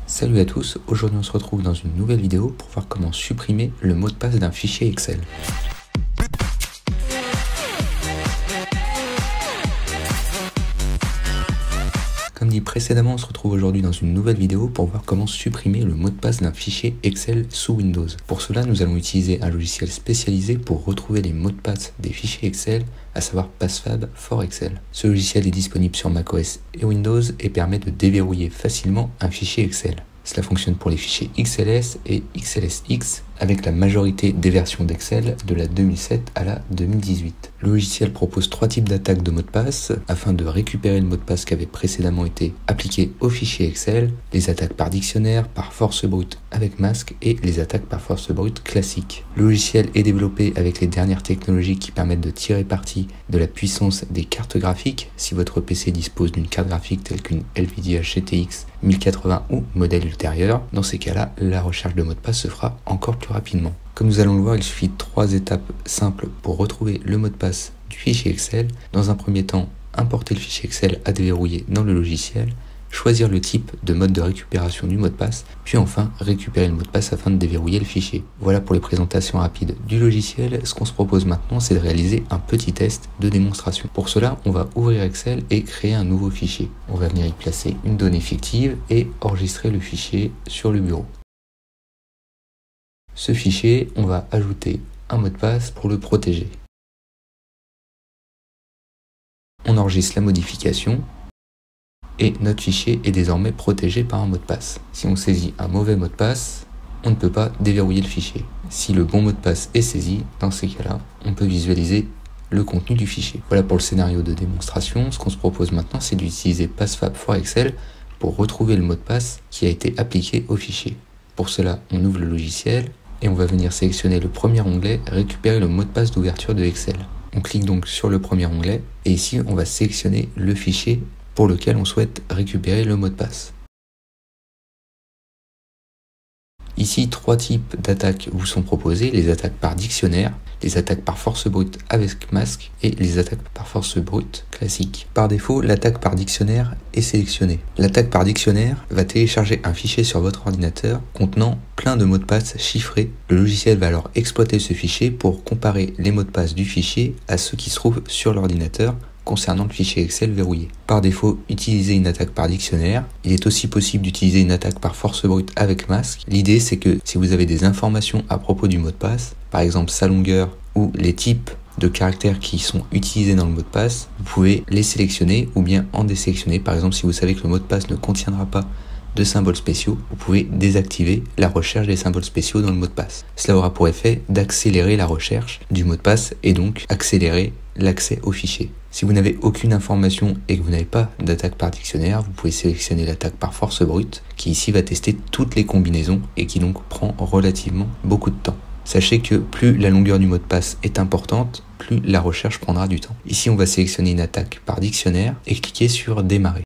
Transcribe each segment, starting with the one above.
Salut à tous, aujourd'hui on se retrouve dans une nouvelle vidéo pour voir comment supprimer le mot de passe d'un fichier Excel. Comme dit précédemment, on se retrouve aujourd'hui dans une nouvelle vidéo pour voir comment supprimer le mot de passe d'un fichier Excel sous Windows. Pour cela, nous allons utiliser un logiciel spécialisé pour retrouver les mots de passe des fichiers Excel, à savoir PassFab for Excel. Ce logiciel est disponible sur macOS et Windows et permet de déverrouiller facilement un fichier Excel. Cela fonctionne pour les fichiers XLS et XLSX avec la majorité des versions d'Excel de la 2007 à la 2018. Le logiciel propose 3 types d'attaques de mots de passe afin de récupérer le mot de passe qui avait précédemment été appliqué au fichier Excel, les attaques par dictionnaire, par force brute avec masque et les attaques par force brute classique. Le logiciel est développé avec les dernières technologies qui permettent de tirer parti de la puissance des cartes graphiques. Si votre PC dispose d'une carte graphique telle qu'une NVIDIA GTX 1080 ou modèle ultérieur, dans ces cas-là, la recherche de mot de passe se fera encore plus rapidement. Comme nous allons le voir, il suffit de 3 étapes simples pour retrouver le mot de passe du fichier Excel. Dans un premier temps, importer le fichier Excel à déverrouiller dans le logiciel, choisir le type de mode de récupération du mot de passe, puis enfin récupérer le mot de passe afin de déverrouiller le fichier. Voilà pour les présentations rapides du logiciel. Ce qu'on se propose maintenant, c'est de réaliser un petit test de démonstration. Pour cela, on va ouvrir Excel et créer un nouveau fichier. On va venir y placer une donnée fictive et enregistrer le fichier sur le bureau. Ce fichier, on va ajouter un mot de passe pour le protéger. On enregistre la modification et notre fichier est désormais protégé par un mot de passe. Si on saisit un mauvais mot de passe, on ne peut pas déverrouiller le fichier. Si le bon mot de passe est saisi, dans ces cas-là, on peut visualiser le contenu du fichier. Voilà pour le scénario de démonstration. Ce qu'on se propose maintenant, c'est d'utiliser PassFab for Excel pour retrouver le mot de passe qui a été appliqué au fichier. Pour cela, on ouvre le logiciel et on va venir sélectionner le premier onglet, récupérer le mot de passe d'ouverture de Excel. On clique donc sur le premier onglet et ici on va sélectionner le fichier pour lequel on souhaite récupérer le mot de passe. Ici, 3 types d'attaques vous sont proposés, les attaques par dictionnaire, les attaques par force brute avec masque et les attaques par force brute classique. Par défaut, l'attaque par dictionnaire est sélectionnée. L'attaque par dictionnaire va télécharger un fichier sur votre ordinateur contenant plein de mots de passe chiffrés. Le logiciel va alors exploiter ce fichier pour comparer les mots de passe du fichier à ceux qui se trouvent sur l'ordinateur concernant le fichier Excel verrouillé. Par défaut, utilisez une attaque par dictionnaire. Il est aussi possible d'utiliser une attaque par force brute avec masque. L'idée, c'est que si vous avez des informations à propos du mot de passe, par exemple sa longueur ou les types de caractères qui sont utilisés dans le mot de passe, vous pouvez les sélectionner ou bien en désélectionner. Par exemple, si vous savez que le mot de passe ne contiendra pas de symboles spéciaux, vous pouvez désactiver la recherche des symboles spéciaux dans le mot de passe. Cela aura pour effet d'accélérer la recherche du mot de passe et donc accélérer l'accès au fichier. Si vous n'avez aucune information et que vous n'avez pas d'attaque par dictionnaire, vous pouvez sélectionner l'attaque par force brute qui ici va tester toutes les combinaisons et qui donc prend relativement beaucoup de temps. Sachez que plus la longueur du mot de passe est importante, plus la recherche prendra du temps. Ici, on va sélectionner une attaque par dictionnaire et cliquer sur démarrer.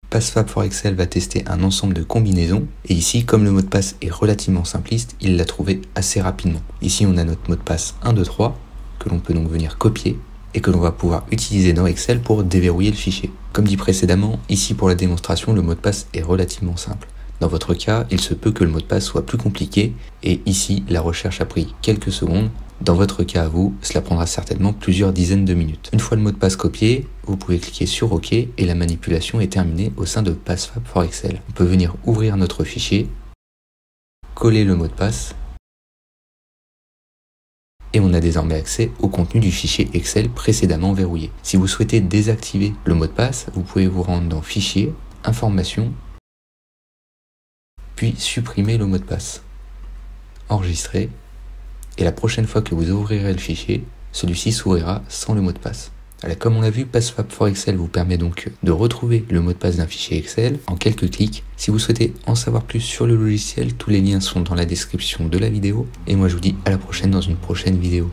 PassFab for Excel va tester un ensemble de combinaisons et ici, comme le mot de passe est relativement simpliste, il l'a trouvé assez rapidement. Ici, on a notre mot de passe 1, 2, 3 que l'on peut donc venir copier et que l'on va pouvoir utiliser dans Excel pour déverrouiller le fichier. Comme dit précédemment, ici pour la démonstration, le mot de passe est relativement simple. Dans votre cas, il se peut que le mot de passe soit plus compliqué et ici, la recherche a pris quelques secondes. Dans votre cas à vous, cela prendra certainement plusieurs dizaines de minutes. Une fois le mot de passe copié, vous pouvez cliquer sur OK et la manipulation est terminée au sein de PassFab for Excel. On peut venir ouvrir notre fichier, coller le mot de passe et on a désormais accès au contenu du fichier Excel précédemment verrouillé. Si vous souhaitez désactiver le mot de passe, vous pouvez vous rendre dans Fichier, Informations, puis supprimer le mot de passe. Enregistrer, et la prochaine fois que vous ouvrirez le fichier, celui-ci s'ouvrira sans le mot de passe. Alors, comme on l'a vu, PassFab for Excel vous permet donc de retrouver le mot de passe d'un fichier Excel en quelques clics. Si vous souhaitez en savoir plus sur le logiciel, tous les liens sont dans la description de la vidéo. Et moi je vous dis à la prochaine dans une prochaine vidéo.